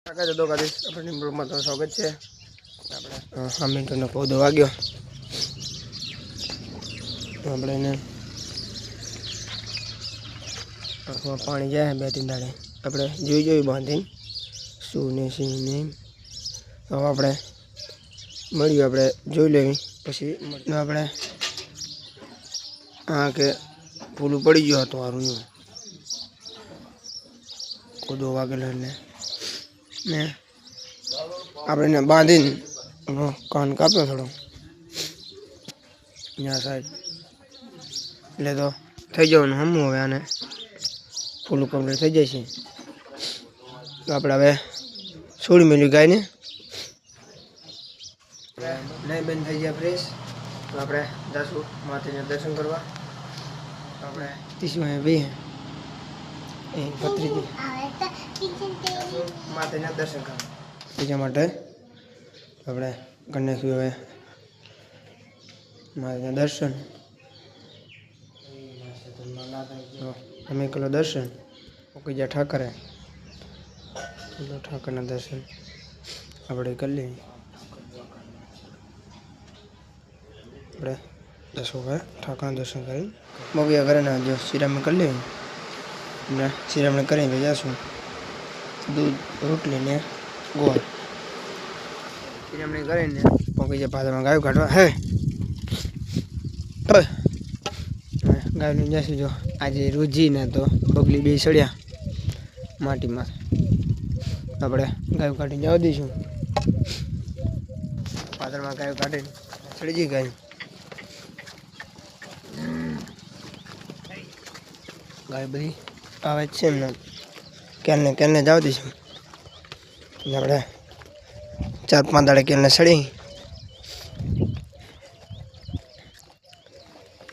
તો ગાઈસ આપણે નિમ્રોમાં તો સ્વાગત છે આપણે હામિલ્ટનનો પૌધો વાગ્યો આપણે એને પાણી જાય 2-3 દાડે આપણે જોઈ બાંધીને શું ને સી ને હવે આપણે મળ્યું આપણે જોઈ લેવી પછી આપણે આ કે ફૂલું પડી ગયો હતો હારું કોદો વાગેલો એટલે ને આપણે એને બાંધીને કાન કાપ્યો થોડો અહીંયા સાઈડ એટલે તો થઈ જવાનું હમું હવે આને ફૂલું કમ્પ્લીટ થઈ જાય છે તો આપણે હવે છોડી મેળવી ગાયને નહીં બેન થઈ ગયા ફ્રેશ તો આપણે જાશું માતાજીના દર્શન કરવા આપણે 30 બે એ ભત્રીજી માતાજીના દર્શન કરવા બીજા માટે આપણે કરી નાખ્યું હવે માતાજીના દર્શન અમે કલો દર્શન ઓકીજા ઠાકરે ઠાકરના દર્શન આપણે કરી લઈએ આપણે 10 વાગે ઠાકરના દર્શન કરી મગિયા કરે ના જો શિરામણ કરી લઈએ ને શિરામણ કરીને જઈશું દૂધ રોટલી ને ગોળ શિરામણ કરીને ઓકીજા પાદરમાં ગાયો કાઢવા હે ગાયનું જઈશું જો આજે રોજી ને તો બગલી બે સડ્યા માટીમાં આપણે ગાયો કાઢીને જવા દઈશું પાદરમાં ગાયો કાઢીને ચડી જઈ ગાય ગાય બધી આવે જ છે ને કેને જવા દઈશું આપણે 4-5 દાડે કેને સડી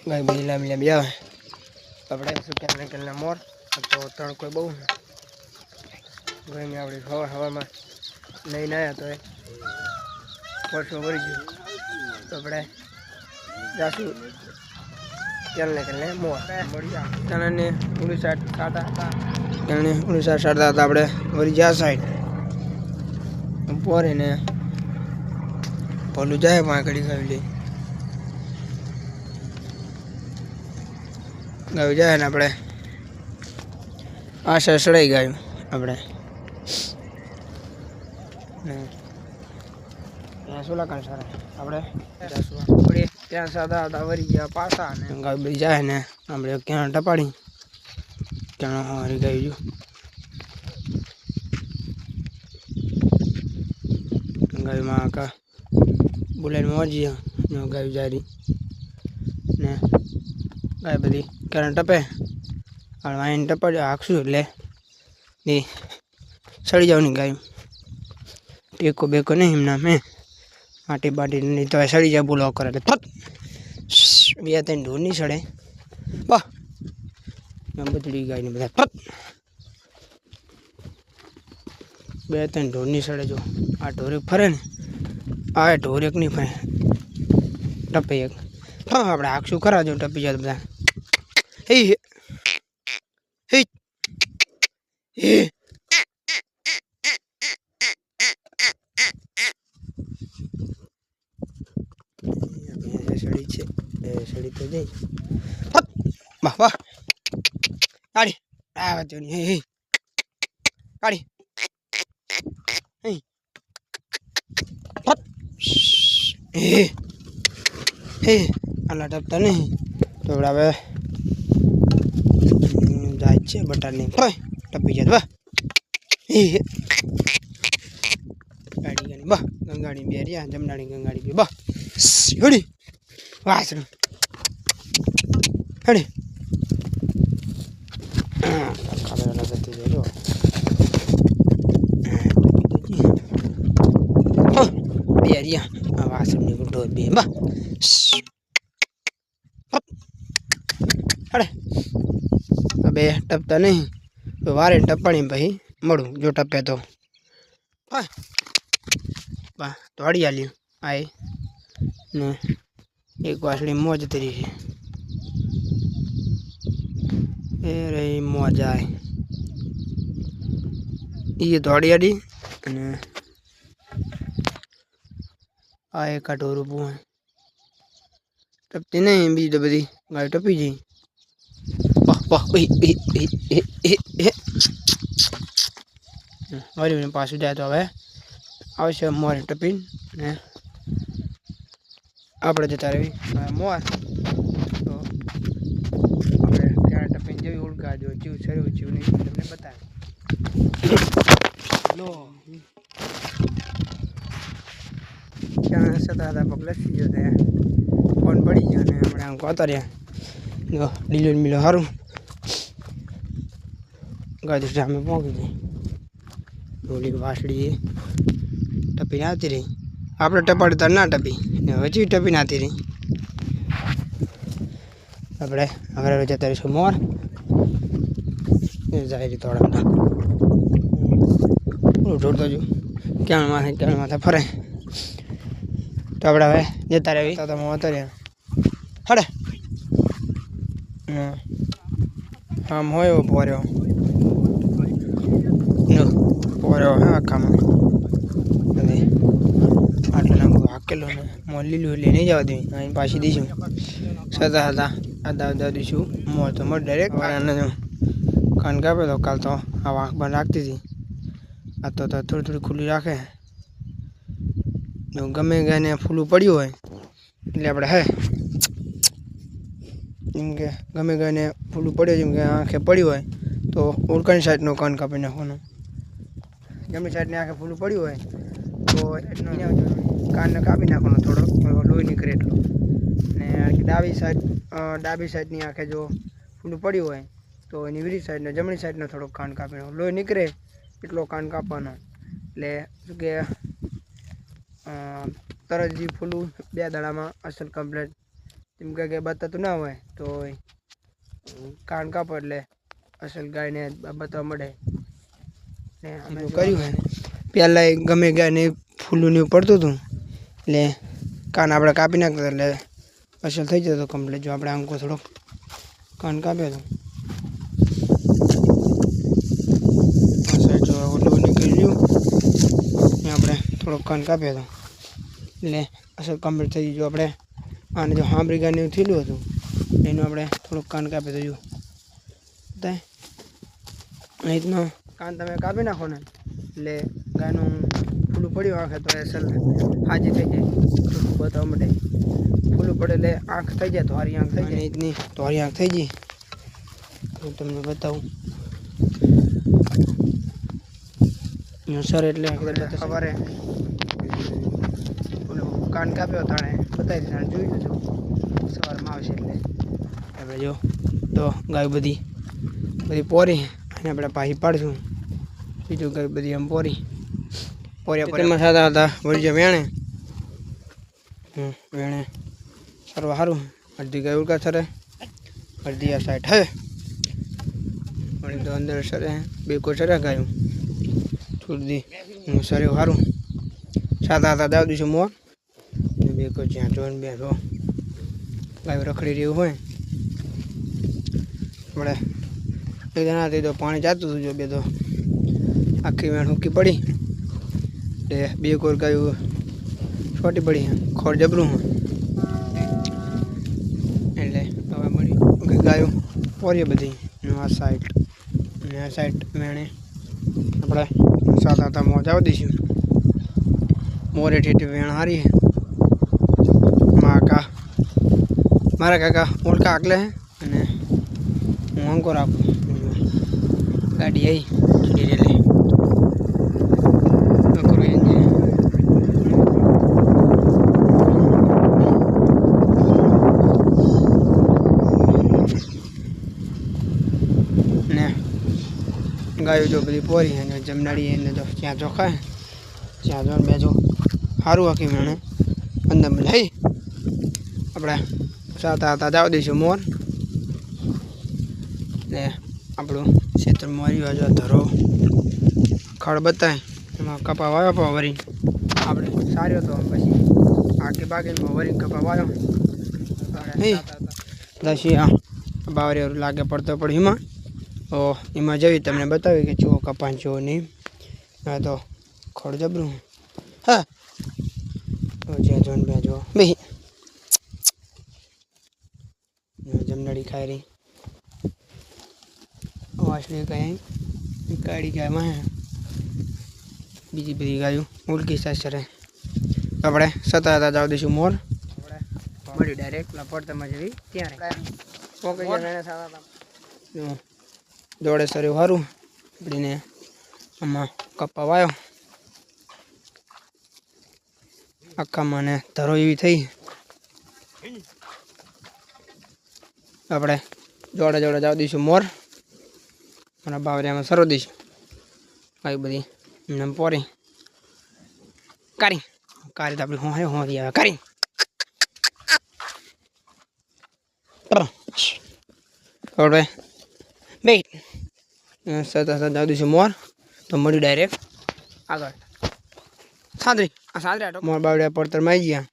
ગાય બધી લાંબી આવે આપણે કેને મોર તો તડકો બહુ ગરમી આપણી હવામાં નહીં આવ્યા તો વર્ષો ભરી ગયું તો આપણે જાશું કેને મોર કેને 59 સાટા હતા કેને 59 સાટા હતા આપણે વળી જ્યાં સાઈડ પોરે ને ભલું જાય પાંકડી ખાવી ગાયું જાય ને આપણે આશા સડાઈ ગાયું આપણે ત્યાં શું લખાણ સારા આપણે ત્યાં સાદા હતા વરી ગયા પાછા ને ગાય બધી જાય ને આપણે ક્યાં ટપાડી ક્યાં હરી ગાયું ગાયમાં આખા બોલાઈને મોજી ગાયું જારી ને ગાય બધી ક્યાં ટપે આઈને ટપાડી હાંકશું એટલે એ સડી જવાની ગાયું ટેકો બેકો નહીં એમના મેં માટી બાટી નહીં તો સડી જાય બોલાવ કરે એટલે થત 2-3 ઢોર નહીં સડે વાહ બધી ગાયને બધા થત 2-3 ઢોર નહીં સડે જો આ ઢોર એક ફરે ને આ ઢોર એક નહીં ફરે ટપે એક હા આપણે હાંકશું ખરા જો ટપી જાય બધા હે હે હે સડી છે સડી તો જઈ વાહ વાહ કાઢી આ વાત હે હે કાઢી હે હે આલા ટપતા નહીં તો હવે જાય છે બટાની ટપી જાય વાહ હે ગાડી ગાડી બા ગંગાડી બે રહ્યા જમનાડી ગંગાડી બે બા હડી વાસણ હડી ખબર નથી જો બે રહ્યા આ વાસણની ગુંડો બે બા હડે બે ટપતા નહીં તો વારે ટપાણી પછી મળું જો ટપે તો હા બા તો હળી આલ્યું આય ને એક વાસળી મોજ તરી છે એ રે મોજ આય ये दौड़ी आड़ी અને આ એક આ ઢોર ઊભું હોય ટપતી નહીં બીજી તો બધી ગાય ટપી જઈ વારી પાછું જાય તો હવે આવશે મોર ટપીને ને આપણે જતા રહેવી મોર તો આપણે ત્યાં ટપીને જેવી ઉડકા જો જીવ સર્યું જીવ નહીં તમને બતાવે લો ત્યાં સતા હતા પગ લસી ગયો ત્યાં ફોન પડી ગયો ને હમણાં આમ કોતા રહ્યા જો લીલો મિલો સારું ગાડી સામે પહોંચી ગઈ ડોલી વાસળી ટપીને આવતી રહી આપણે ટપાડી તાર ના ટપી ને હજી ટપીને આવતી રહી આપણે હવે જતા રહીશું મોર જાય રહી થોડા ઢોળતો જો ક્યાં માથે ફરે તો આપણે હવે જતા રહેવી તો તમે ઉતર્યા હડે આમ હોય એવો પોર્યો હે આખામાં અને આટલું નામ હાકેલો ને મોર લીલું એટલે નહીં જવા દઈએ અહીં પાછી દઈશું સતા હતા આદા દઈશું મોર તો મોર ડાયરેક્ટ કાન કાપે તો કાલ તો આ આંખ બંધ રાખતી હતી આ તો થોડી ખુલ્લી રાખે ગમે ગાયને ફૂલું પડ્યું હોય એટલે આપણે હે જેમ કે ગમે ગાયને ફૂલું પડ્યું જેમ કે આંખે પડ્યું હોય તો ઉડકાની સાઈડનો કાન કાપી નાખવાનો જમણી સાઈડની આંખે ફૂલું પડ્યું હોય તો એટલો કાનને કાપી નાખવાનો થોડો લોહી નીકળે એટલો ને ડાબી સાઈડની આંખે જો ફૂલું પડ્યું હોય તો એની વિરુદ્ધ સાઈડનો જમણી સાઈડનો થોડોક કાન કાપી નાખવાનો લોહી નીકળે એટલો કાન કાપવાનો એટલે શું કે તરત જે ફૂલું 2 દાડામાં અસલ કમ્પ્લેટ જેમ કે બતાતું ના હોય તો કાન કાપો એટલે અસલ ગાયને બતાવવા મળે ને અમે કર્યું હોય પહેલાં ગમે ગાયને ફૂલું ને પડતું હતું એટલે કાન આપણે કાપી નાખતા એટલે અસલ થઈ જતો કમ્પ્લેટ જો આપણે આંકો થોડોક કાન કાપ્યો હતો આ સાઈડ જો ઓલું નીકળી ગયું આપણે થોડોક કાન કાપ્યો હતો એટલે અસલ કમ્પ્લીટ થઈ ગયું આપણે આને જો હાંભળી ગાયને એવું થયેલું હતું એનું આપણે થોડુંક કાન કાપી દઉં બતાય રીતનો કાન તમે કાપી નાખો ને એટલે ગાયનું ફૂલું પડ્યું આંખે તો અસલ હાજી થઈ જાય બતાવવા માટે ફૂલું પડે એટલે આંખ થઈ જાય ધોરી આંખ થઈ જાય રીતની ધોરી આંખ થઈ ગઈ હું તમને બતાવું સર એટલે ખબર કાન કાપ્યો તાણે બતાવી તાણે જોઈ લેજો સવારમાં આવશે એટલે આપણે જો તો ગાય બધી પોરી અને આપણે પાછી પાડશું બીજું ગાય બધી આમ પોર્યા સાદા હતા વળી વેણે વેણે સરવા સારું અડધી ગાય ઉડકા સરે અડધી આ સાઈડ હે વળી તો અંદર સરે 2 કો સરે ગાયું થોડી સરે સારું સાદા હતા દાવ દઈશું મોર બે કોઈ જ્યાં જોઈને બેઠો ગાય રખડી રહ્યું હોય આપણે એક જણા હતી તો પાણી જાતું હતું જો બે તો આખી વેણ હૂકી પડી એટલે 2 કોર ગાયું છોટી પડી ખોર જબરું એટલે હવે મળી ગાયું પોરીએ બધી આ સાઈડ અને આ સાઈડ વેણે આપણે સાદા હતા મોજ આવી દઈશું મોરે ઠેઠી વેણ હારી હે મારા કાકા ઓળખા આગલે હે અને હું અંકો રાખું ગાડી આવી ધીરે ને ગાયો જો બધી પોરી અને જમનાડી એને તો ત્યાં ચોખા ત્યાં જો બે જો સારું આખી મેણે અંદર લઈ આપણે સાતા જાવ દઈશું મોર ને આપણું ખેતરમાં આવ્યું જો ધરો ખડ બતાય એમાં કપા વાવ્યો વરી આપણે સાર્યો તો પછી આગે બાગેમાં વરી કપા વાવ્યો દસી હા બાવરી લાગે પડતો પડી એમાં તો એમાં જઈ તમને બતાવી કે ચૂવો કપાન ચૂવો નહીં હા તો ખોડ જબરું હા જ્યાં જોન બે જો બે જમનાડી ખાઈ રહી વાસળી કઈ કાળી ગાયમાં હે બીજી બધી ગાયું ઉલકી સાસરે આપણે સતા હતા જાવ દઈશું મોર મળી ડાયરેક્ટ લપડતામાં જેવી ત્યારે જોડે સર્યું સારું આપણીને આમાં કપ્પા વાયો આખામાં ને ધરો એવી થઈ આપણે જોડે જોડે જાવ દઈશું મોર અને બાવરિયામાં સરો દઈશું આવી બધી એમને પોરી કારી કારી તો આપણી હોરી આવે કારી હવે બે સતા જાવ દઈશું મોર તો મળ્યું ડાયરેક્ટ આગળ સાંદરી આ સાંદરી મોર બાવડિયા પડતરમાં આવી ગયા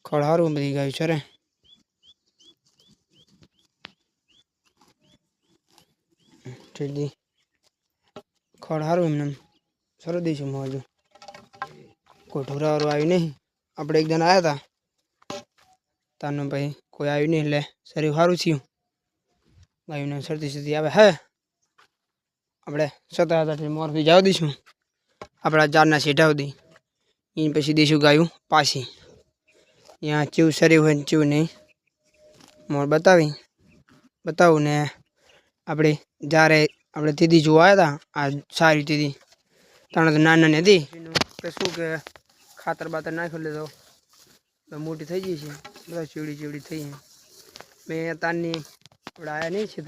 ખડ સારું બધી ગાયું છે રે ખડ સારું એમને સરસ દઈશું મોજું કોઈ ઢોરાવાળું આવ્યું નહીં આપણે એક જણ આવ્યા હતા તારનું પછી કોઈ આવ્યું નહીં એટલે શરીર સારું થયું ગાયુંને શરદી શરદી આવે હે આપણે 17,000 મોરથી જવા દઈશું આપણા જારના સીધા સુધી એને પછી દઈશું ગાયું પાછી ત્યાં ચેવું શરીર હોય ને ચેવું નહીં મોર બતાવું ને આપણે જ્યારે આપણે દીદી જોવા આવ્યા હતા આ સારી દીદી તાણે તો નાની હતી કે શું કે ખાતર બાતર નાખ્યું લે તો મોટી થઈ ગઈ છે બધા ચીવડી થઈ મેં તારની આપણે આવ્યા નહીં છે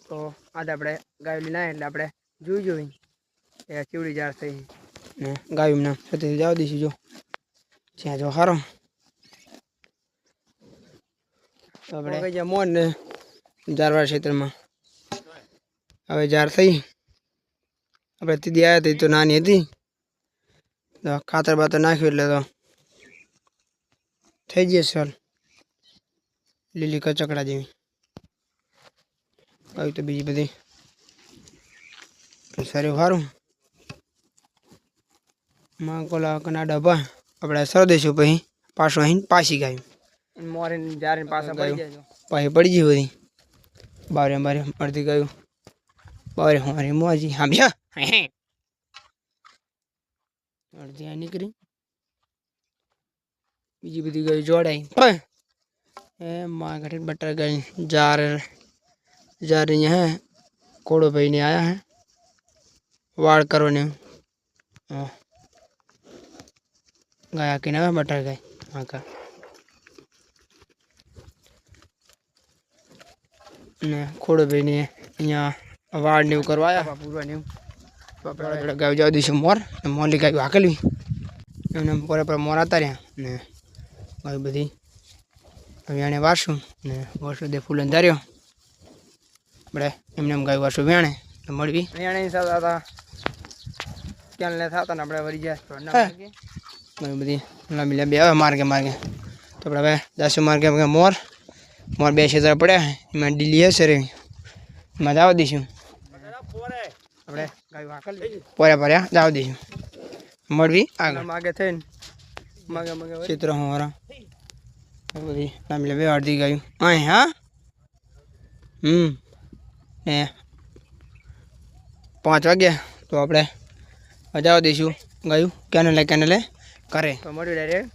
તો આજે આપણે ગાયું લઈને આવ્યા એટલે આપણે જોઈ એ ચીવડી જાર થઈ ને ગાયું એમને સાથે જવા દઈશું જો જ્યાં જો સારો તો આપણે કઈ જાય મોર ને જારવાળા ક્ષેત્રમાં હવે જાર થઈ આપણે દીદી આવ્યા હતી તો નાની હતી તો ખાતર બાતર નાખ્યું એટલે તો થઈ જશે સર લીલી કચકડા જેવી આવી તો બીજી બધી સારું સારું માં કોલા કનાડા ભા આપણે સર દઈશું પછી પાછું અહીં પાછી ગાયું મોરે જારે પાછા પાછી પડી ગઈ બધી બારે અડધી ગાયું બારે મારી મોજી હા અડધી આ નીકળી બીજી બધી ગાયું જોડાઈ એ માં ઘરે બટર ગઈ जार અહીંયા હે કોડો ભાઈ ને આયા હે વાળ કરવાને ગયા કે ના બટર ગઈ હા કા ને ખોડો ભાઈ ને અહીંયા વાળ ને એવું કરવા આવ્યા પૂરવા ને આપણે ગાય જવા દઈશું મોર મોરલી ગાયું હાકેલવી એમને પર મોર હતા રહ્યા ને આવી બધી વેણે વારશું ને વર્ષો દે ફૂલ અંધાર્યો આપણે એમને ગાયું વારશું વેણે મળવી વેણે સાથે હતા ક્યાં લે થતા ને આપણે વરી જાય બધી લાંબી લાંબી આવે માર્ગે તો આપણે હવે જાશું માર્ગે મોર બે ક્ષેત્ર પડ્યા એમાં ડીલી હશે રે એમાં જવા દઈશું આપણે પોર્યા જવા દઈશું મળવી આગળ માગે થઈને માગે ક્ષેત્ર હું વાળા બધી લાંબી લાંબી અડધી ગાયું અહીં હા ને 5 વાગ્યા તો આપણે જવા દઈશું ગાયું કેનલે કરે તો મળ્યું ડાયરેક્ટ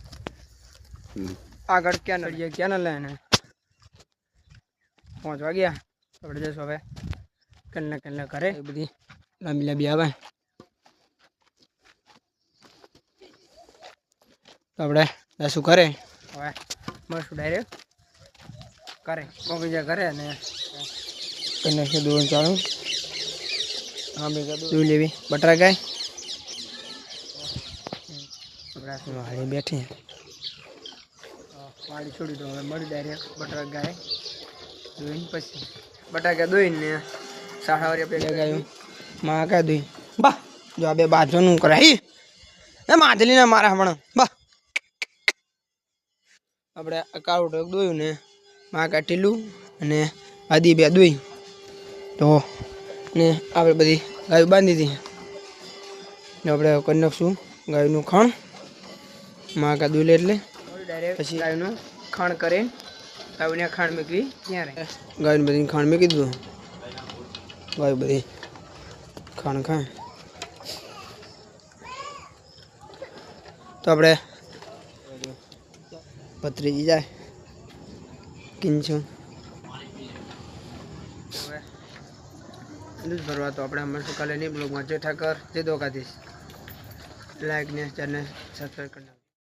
આગળ કેનલ ને 5 વાગ્યા આપણે જઈશું હવે કેનલે કરે બધી લાંબી લાંબી આવે તો આપણે જઈશું કરે હવે મળશું ડાયરેક્ટ કરે બીજા કરે ને કને દોન ચાલુ દૂધ લેવી બટરા ગાય વાળી બેઠી વાળી છોડી દો હવે મળી ડાયરેક્ટ બટરા ગાય દોઈને પછી બટાકા દોઈને ને સાડા પેલા ગાયું માં કા દોઈ બા જો આ બે બાજુનું કરાય એ માધલીને મારા હમણાં બા આપણે કાળું ઢોક દોયું ને માં કાઢેલું અને આદી બે દોઈ તો ને આપણે બધી ગાય બાંધી હતી ને આપણે કરી નાખશું ગાયનું ખાણ માં કા દૂલે એટલે પછી ગાયનું ખાણ કરીને ગાયને ખાણ મૂકવી ત્યાં રહે ગાયને બધી ખાણ મૂકી દીધું ગાય બધી ખાણ ખાય તો આપણે પતરી જાય કિંચું દૂધ ભરવા તો આપણે મળશું કાલે નહીં બ્લોગમાં. જય ઠાકર, જય દ્વારકાધીશ. લાઈક ને ચેનલ સબસ્ક્રાઈબ કરना.